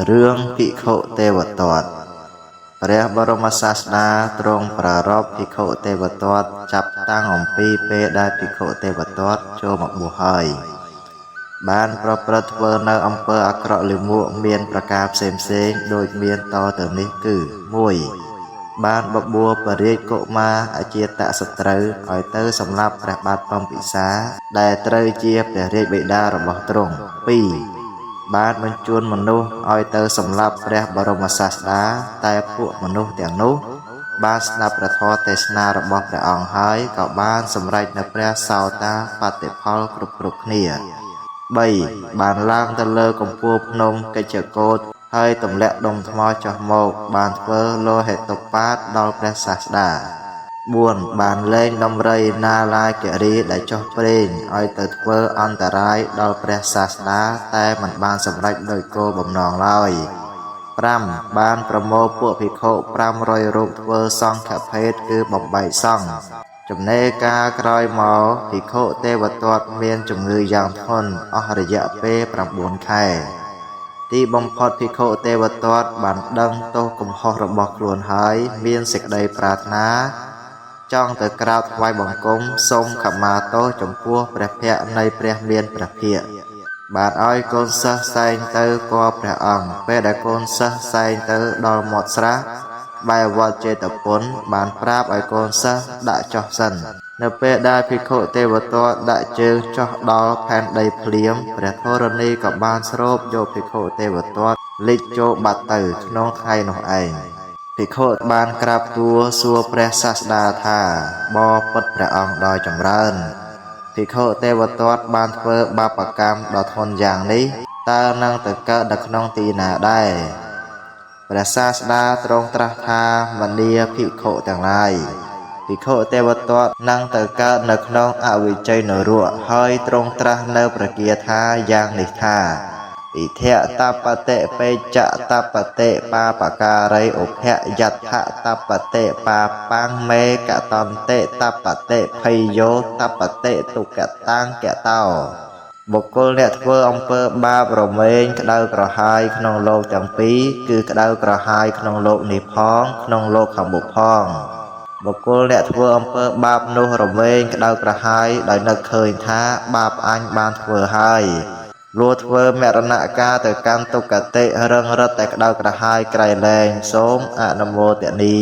រឿងភិក្ខុទេវទត្តព្រះបរមសាស្តាទ្រង់ប្រារព្ធភិក្ខុទេវទត្តចាប់តាំងអំពីពេលដែលភិក្ខុទេវទត្តចូលមកបួសហើយបានប្រព្រឹត្តធ្វើនៅអំពើអាក្រក់លាមកមានប្រការផ្សេងដូចមានតទៅនេះគឺ 1. បានបបួលបរិយាកុមារអជាតសត្រូវឲ្យទៅសម្លាប់ព្រះបាទពំពិសាដែលត្រូវជាព្រះរាជបិតារបស់ទ្រង់ 2. បានបញ្ជូនមនុស្សឲ្យទៅសម្លាប់ព្រះបរមសាស្តាតែពួកមនុស្សទាំងនោះបានស្ដាប់ព្រះធម៌ទេសនារបស់ព្រះអង្គហើយក៏បានសម្រេចនៅព្រះសោតាបតិផលគ្រប់គ្នា 3. បានឡើងទៅលើកំពូលភ្នំកិច្ចកោฏហើយទម្លាក់ដុំថ្មចុះមកបានធ្វើលោហិតុបាតដល់ព្រះសាស្តា 4. បានលែងដំរីណាឡាគិរីដែលចុះព្រេងឲ្យទៅធ្វើអន្តរាយដល់ព្រះសាស្តាតែមិនបានសម្រេចដោយគោលបំណងឡើយ 5. បានប្រមូលពួកភិក្ខុ500រូបធ្វើសង្ឃភេទគឺបំបែកសង្ឃចំណេរការក្រោយមកភិក្ខុទេវទត្តមានជំងឺយ៉ាងធ្ងន់អស់រយៈពេល9 ខែទីបំផុតភិក្ខុទេវទត្តបានដឹងទោសកំហុសរបស់ខ្លួនហើយមានសេចក្តីប្រាថ្នាចង់ទៅក្រាបថ្វាយបង្គំសូមខមាទោសចំពោះព្រះភក្ត្រនៃព្រះមានព្រះភិក្ខបានឲ្យកូនសិស្សសែងទៅគាល់ព្រះអង្គពេលដែលកូនសិស្សសែងទៅដល់មាត់ស្រះបែរវត្តចេតពុនបានប្រាប់ឲ្យកូនសិស្សដាក់ចុះសិននៅពេលដែលភិក្ខុទេវទត្តដាក់ជើងចុះដល់ផែនដីភ្លាមព្រះធរណីក៏បានស្រូបយកភិក្ខុទេវទត្តលិចចូលបាត់ទៅក្នុងថ្ងៃនោះឯងភិក្ខុបានក្រាបទូលសួរព្រះសាស្តាថាបបិទ្ធព្រះអង្គដ៏ចម្រើនភិក្ខុទេវទត្តបានធ្វើបាបកម្មដ៏ធ្ងន់យ៉ាងនេះតើនឹងទៅកើតនៅក្នុងទីណាដែរព្រះសាស្តាទ្រង់ត្រាស់ថាមនាភិក្ខុទាំងឡាយភិក្ខុទេវទត្តនឹងទៅកើតនៅក្នុងអវិជ័យនរកហើយទ្រង់ត្រាស់នៅប្រគាថាយ៉ាងនេះថាអិធតបតិបេចតបតិបាបការីឧភយដ្ឋតបតិបាបាំងមេកតន្តិតបតិភ័យយោតបតិទុកតាំងកតោបុគ្គលអ្នកធ្វើអំពើបាបរមែងក្តៅក្រហាយក្នុងលោកទាំងពីរគឺក្តៅក្រហាយក្នុងលោកនេះផងក្នុងលោកខាងមុខផងបុគ្គលអ្នកធ្វើអំពើបាបនោះរមែងក្តៅក្រហាយដោយនឹកឃើញថាបាបអញបានធ្វើហើយលួធ្វើមរណកាទៅកាន់ទុគតិរឹងរឹតតែក្តៅក្រហាយក្រៃលែងសូមអនុមោទនា